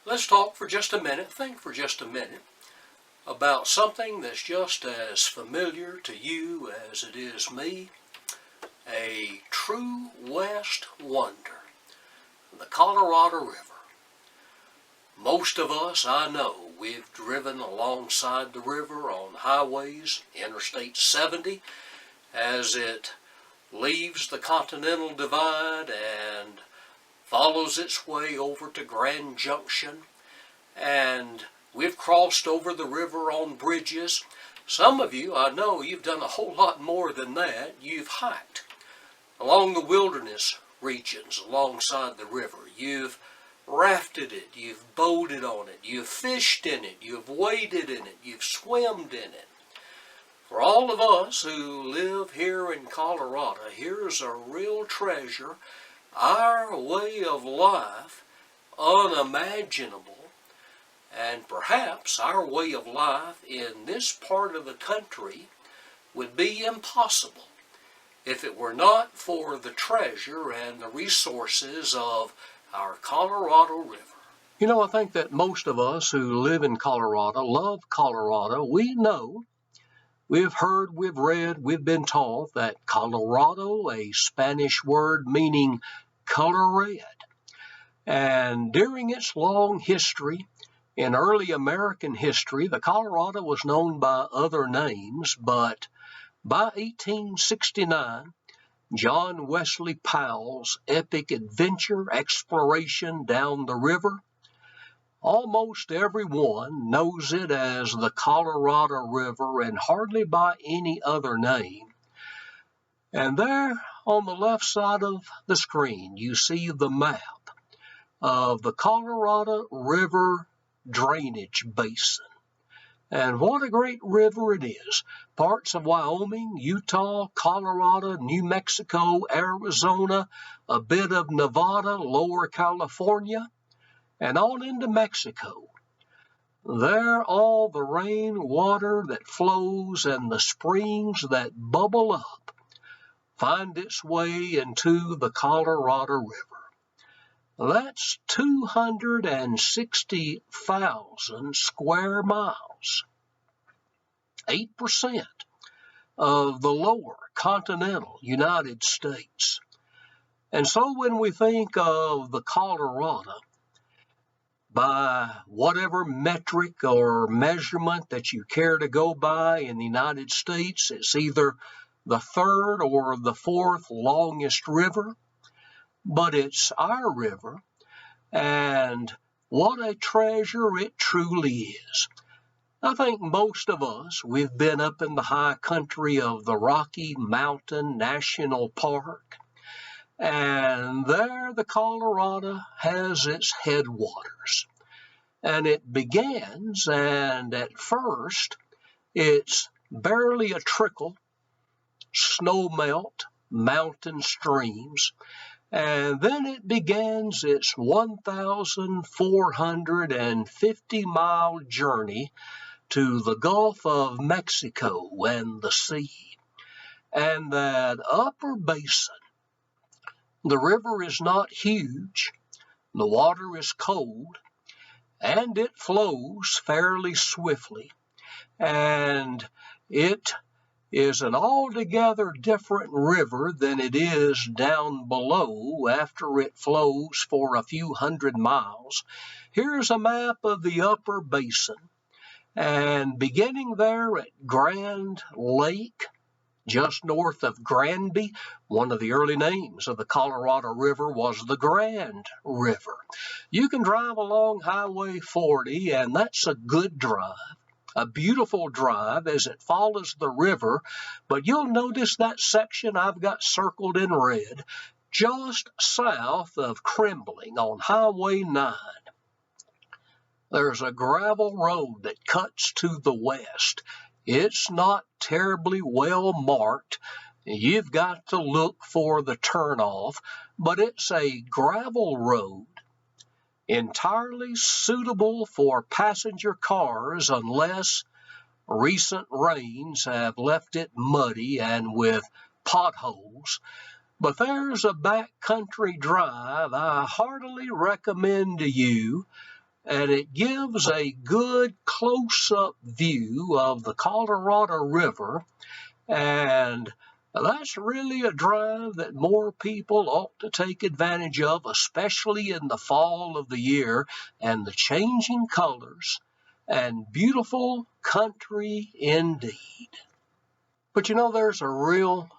Let's talk for just a minute, think for just a minute about something that's just as familiar to you as it is me, a true West wonder, the Colorado River. Most of us, I know, we've driven alongside the river on highways, Interstate 70, as it leaves the Continental Divide and follows its way over to Grand Junction, and we've crossed over the river on bridges. Some of you, I know, you've done a whole lot more than that. You've hiked along the wilderness regions alongside the river. You've rafted it, you've boated on it, you've fished in it, you've waded in it, you've swimmed in it. For all of us who live here in Colorado, here's a real treasure. Our way of life, unimaginable, and perhaps our way of life in this part of the country would be impossible if it were not for the treasure and the resources of our Colorado River. You know, I think that most of us who live in Colorado love Colorado. We know, we've heard, we've read, we've been taught that Colorado, a Spanish word meaning color red. And during its long history, in early American history, the Colorado was known by other names, but by 1869, John Wesley Powell's epic adventure exploration down the river, almost everyone knows it as the Colorado River and hardly by any other name. And there on the left side of the screen, you see the map of the Colorado River drainage basin. And what a great river it is. Parts of Wyoming, Utah, Colorado, New Mexico, Arizona, a bit of Nevada, Lower California, and on into Mexico. There all the rain water that flows and the springs that bubble up find its way into the Colorado River. That's 260,000 square miles, 8% of the lower continental United States. And so when we think of the Colorado, by whatever metric or measurement that you care to go by in the United States, it's either the third or the fourth longest river, but it's our river, and what a treasure it truly is. I think most of us, we've been up in the high country of the Rocky Mountain National Park, and there the Colorado has its headwaters. And it begins, and at first, it's barely a trickle, snowmelt, mountain streams, and then it begins its 1,450-mile journey to the Gulf of Mexico and the sea. And that upper basin, the river is not huge, the water is cold, and it flows fairly swiftly, and it is an altogether different river than it is down below after it flows for a few hundred miles. Here's a map of the upper basin, and beginning there at Grand Lake, just north of Granby, one of the early names of the Colorado River was the Grand River. You can drive along Highway 40, and that's a good drive. A beautiful drive as it follows the river, but you'll notice that section I've got circled in red, just south of Kremmling on Highway 9. There's a gravel road that cuts to the west. It's not terribly well marked. You've got to look for the turnoff, but it's a gravel road entirely suitable for passenger cars unless recent rains have left it muddy and with potholes. But there's a backcountry drive I heartily recommend to you, and it gives a good close-up view of the Colorado River, and that's really a drive that more people ought to take advantage of, especially in the fall of the year and the changing colors and beautiful country indeed. But you know, there's a real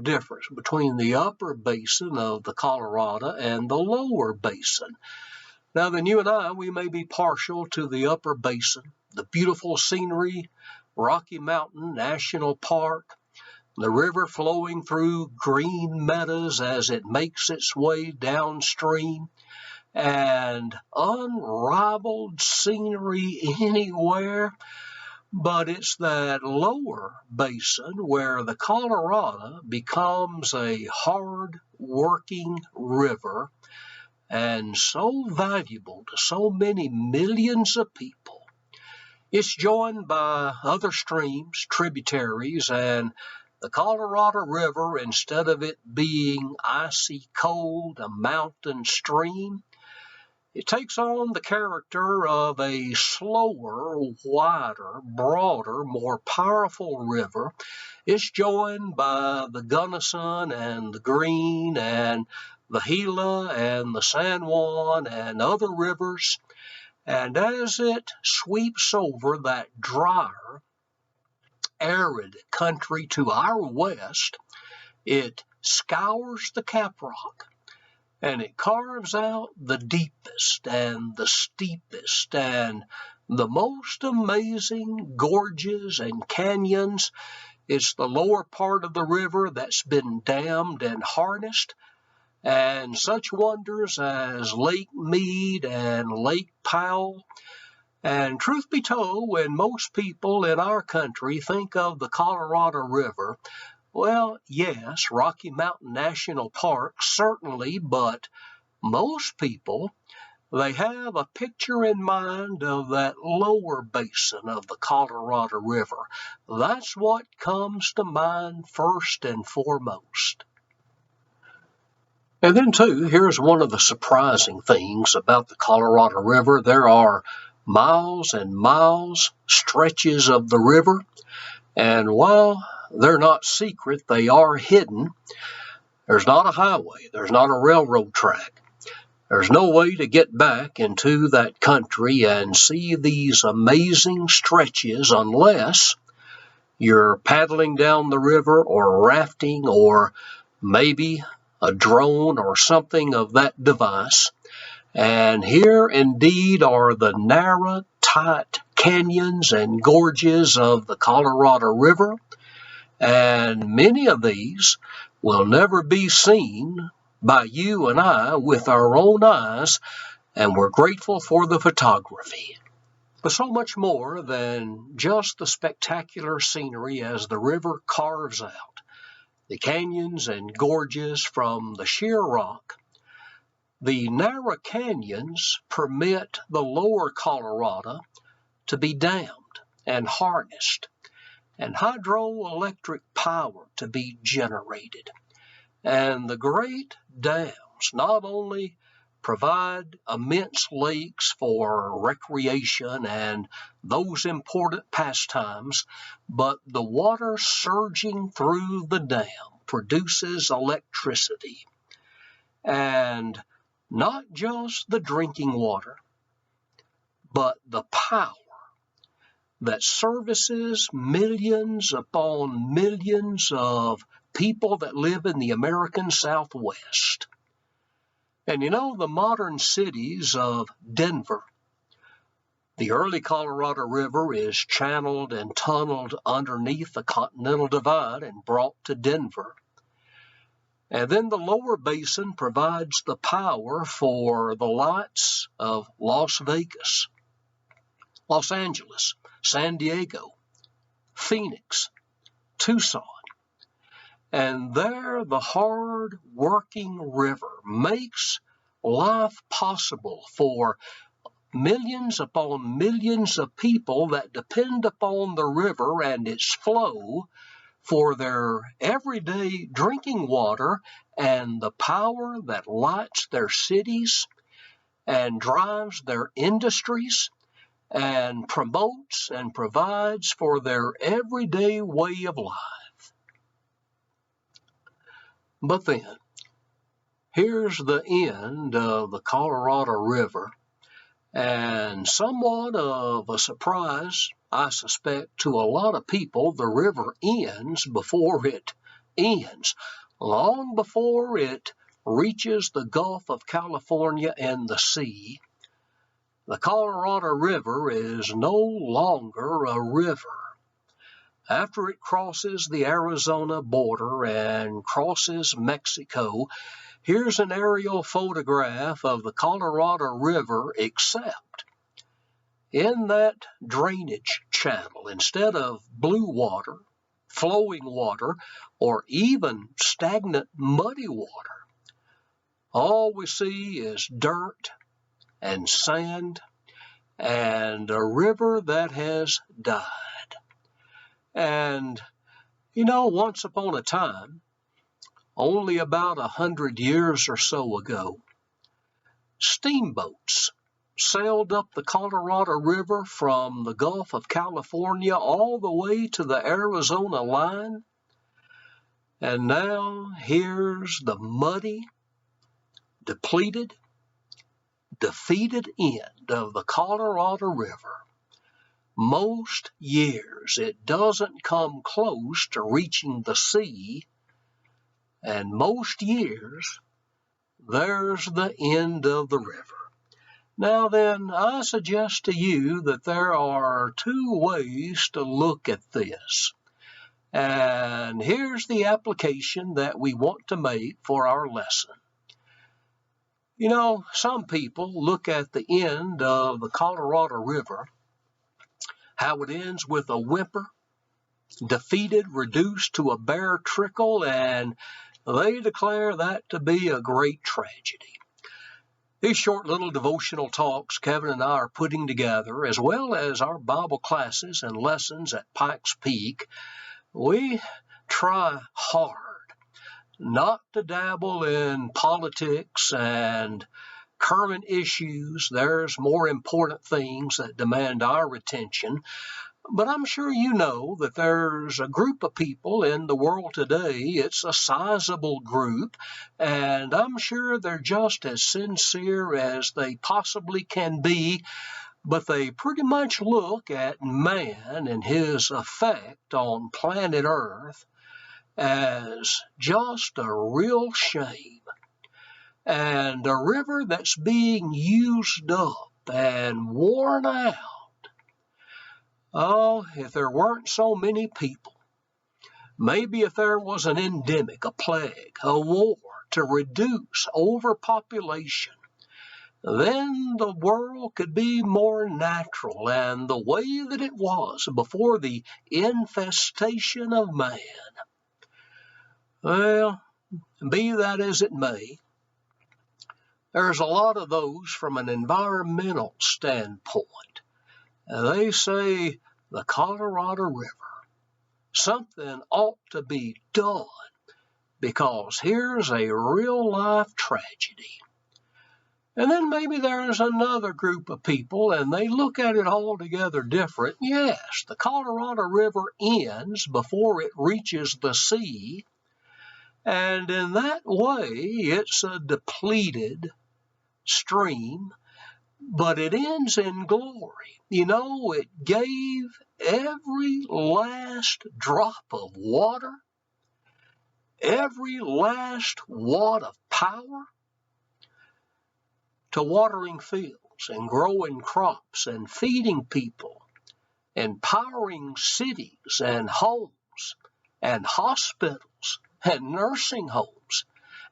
difference between the upper basin of the Colorado and the lower basin. Now, then you and I, we may be partial to the upper basin, the beautiful scenery, Rocky Mountain National Park, the river flowing through green meadows as it makes its way downstream, and unrivaled scenery anywhere. But it's that lower basin where the Colorado becomes a hard-working river and so valuable to so many millions of people. It's joined by other streams, tributaries, and the Colorado River, instead of it being icy cold, a mountain stream, it takes on the character of a slower, wider, broader, more powerful river. It's joined by the Gunnison and the Green and the Gila and the San Juan and other rivers. And as it sweeps over that drier, arid country to our west, it scours the caprock, and it carves out the deepest and the steepest and the most amazing gorges and canyons. It's the lower part of the river that's been dammed and harnessed, and such wonders as Lake Mead and Lake Powell. And truth be told, when most people in our country think of the Colorado River, well, yes, Rocky Mountain National Park, certainly, but most people, they have a picture in mind of that lower basin of the Colorado River. That's what comes to mind first and foremost. And then, too, here's one of the surprising things about the Colorado River. There are miles and miles, stretches of the river, and while they're not secret, they are hidden. There's not a highway, there's not a railroad track. There's no way to get back into that country and see these amazing stretches unless you're paddling down the river or rafting or maybe a drone or something of that device. And here indeed are the narrow, tight canyons and gorges of the Colorado River, and many of these will never be seen by you and I with our own eyes, and we're grateful for the photography. But so much more than just the spectacular scenery as the river carves out the canyons and gorges from the sheer rock. The narrow canyons permit the lower Colorado to be dammed and harnessed, and hydroelectric power to be generated. And the great dams not only provide immense lakes for recreation and those important pastimes, but the water surging through the dam produces electricity. And not just the drinking water, but the power that services millions upon millions of people that live in the American Southwest. And you know, the modern cities of Denver, the early Colorado River is channeled and tunneled underneath the Continental Divide and brought to Denver. And then the lower basin provides the power for the lights of Las Vegas, Los Angeles, San Diego, Phoenix, Tucson. And there the hard-working river makes life possible for millions upon millions of people that depend upon the river and its flow for their everyday drinking water and the power that lights their cities. and drives their industries and promotes and provides for their everyday way of life. But then, here's the end of the Colorado River, and somewhat of a surprise, I suspect, to a lot of people. The river ends before it ends, long before it reaches the Gulf of California and the sea. The Colorado River is no longer a river. After it crosses the Arizona border and crosses Mexico, here's an aerial photograph of the Colorado River, except in that drainage channel, instead of blue water, flowing water, or even stagnant muddy water, all we see is dirt and sand and a river that has died. And, once upon a time, only about 100 years or so ago, steamboats sailed up the Colorado River from the Gulf of California all the way to the Arizona line. And now here's the muddy, depleted, defeated end of the Colorado River. Most years it doesn't come close to reaching the sea, and most years there's the end of the river. Now then, I suggest to you that there are two ways to look at this. And here's the application that we want to make for our lesson. Some people look at the end of the Colorado River, how it ends with a whimper, defeated, reduced to a bare trickle, and they declare that to be a great tragedy. These short little devotional talks Kevin and I are putting together, as well as our Bible classes and lessons at Pikes Peak, we try hard not to dabble in politics and current issues. There's more important things that demand our attention. But I'm sure you know that there's a group of people in the world today. It's a sizable group, and I'm sure they're just as sincere as they possibly can be, but they pretty much look at man and his effect on planet Earth as just a real shame. And a river that's being used up and worn out. Oh, if there weren't so many people, maybe if there was an endemic, a plague, a war to reduce overpopulation, then the world could be more natural and the way that it was before the infestation of man. Well, be that as it may, there's a lot of those from an environmental standpoint. They say the Colorado River, something ought to be done because here's a real-life tragedy. And then maybe there's another group of people and they look at it altogether different. Yes, the Colorado River ends before it reaches the sea, and in that way it's a depleted stream, but it ends in glory. It gave every last drop of water, every last watt of power to watering fields and growing crops and feeding people, empowering cities and homes and hospitals and nursing homes,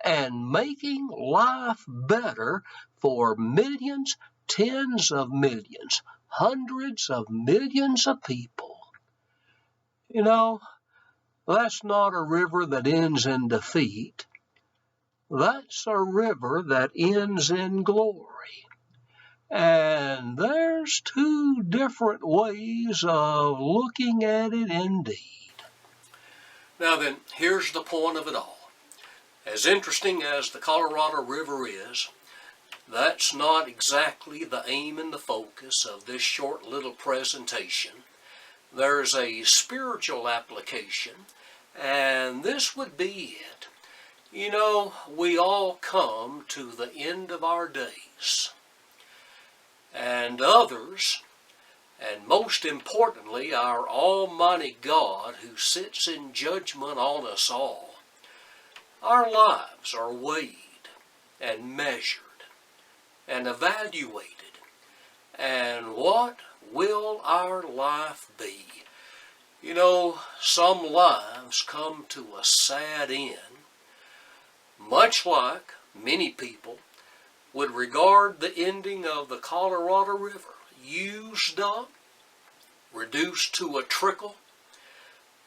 and making life better for millions, tens of millions, hundreds of millions of people. That's not a river that ends in defeat. That's a river that ends in glory. And there's two different ways of looking at it indeed. Now then, here's the point of it all. As interesting as the Colorado River is, that's not exactly the aim and the focus of this short little presentation. There's a spiritual application, and this would be it. You know, we all come to the end of our days, and others, and most importantly, our Almighty God who sits in judgment on us all, our lives are weighed and measured and evaluated. And what will our life be? You know, some lives come to a sad end, much like many people would regard the ending of the Colorado River, used up, reduced to a trickle,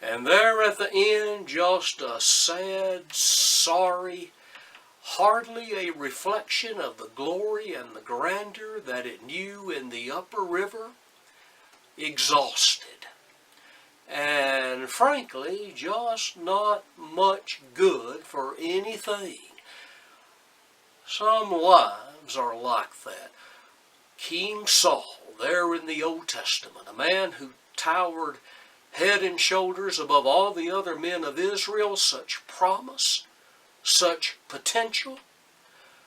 and there at the end just a sad, sorry, hardly a reflection of the glory and the grandeur that it knew in the upper river, exhausted. And frankly, just not much good for anything. Some lives are like that. King Saul, there in the Old Testament, a man who towered head and shoulders above all the other men of Israel, such promise, such potential,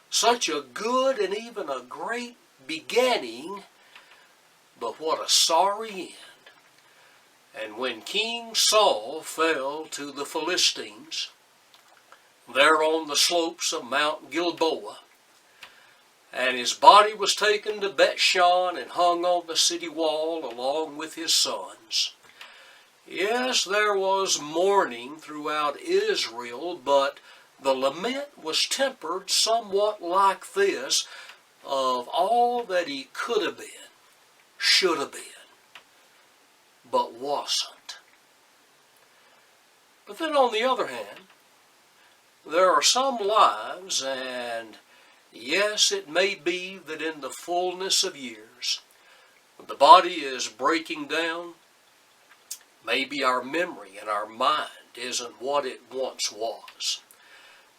such a good and even a great beginning, but what a sorry end. And when King Saul fell to the Philistines, there on the slopes of Mount Gilboa, and his body was taken to Bethshan and hung on the city wall along with his sons. Yes, there was mourning throughout Israel, but the lament was tempered somewhat like this, of all that he could have been, should have been, but wasn't. But then on the other hand, there are some lives, and yes, it may be that in the fullness of years, when the body is breaking down, maybe our memory and our mind isn't what it once was.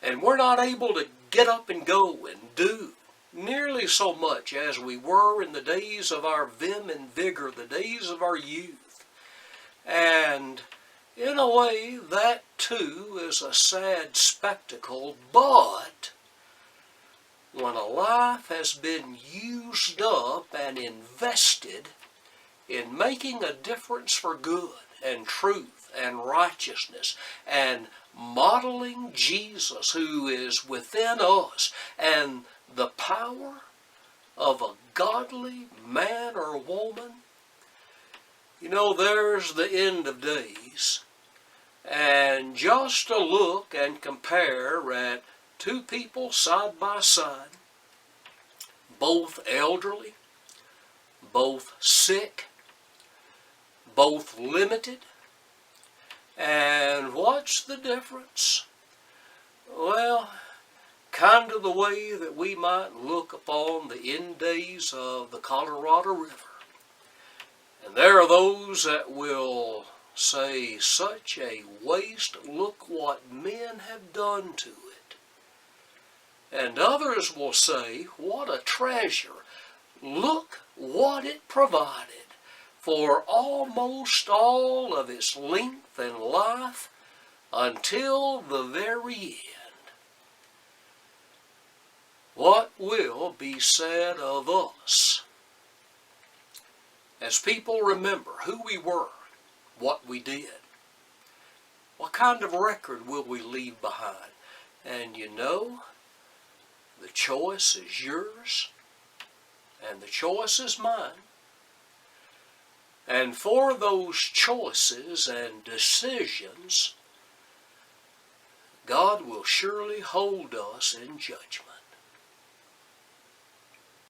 And we're not able to get up and go and do nearly so much as we were in the days of our vim and vigor, the days of our youth. And in a way, that too is a sad spectacle, but when a life has been used up and invested in making a difference for good and truth and righteousness and modeling Jesus who is within us and the power of a godly man or woman, you know, there's the end of days. And just to look and compare at two people side by side, both elderly, both sick, both limited, and what's the difference? Well, kind of the way that we might look upon the end days of the Colorado River. And there are those that will say, such a waste, look what men have done to it. And others will say, what a treasure, look what it provided for almost all of its length and life until the very end. What will be said of us as people remember who we were, what we did? What kind of record will we leave behind? And you know, the choice is yours, and the choice is mine. And for those choices and decisions, God will surely hold us in judgment.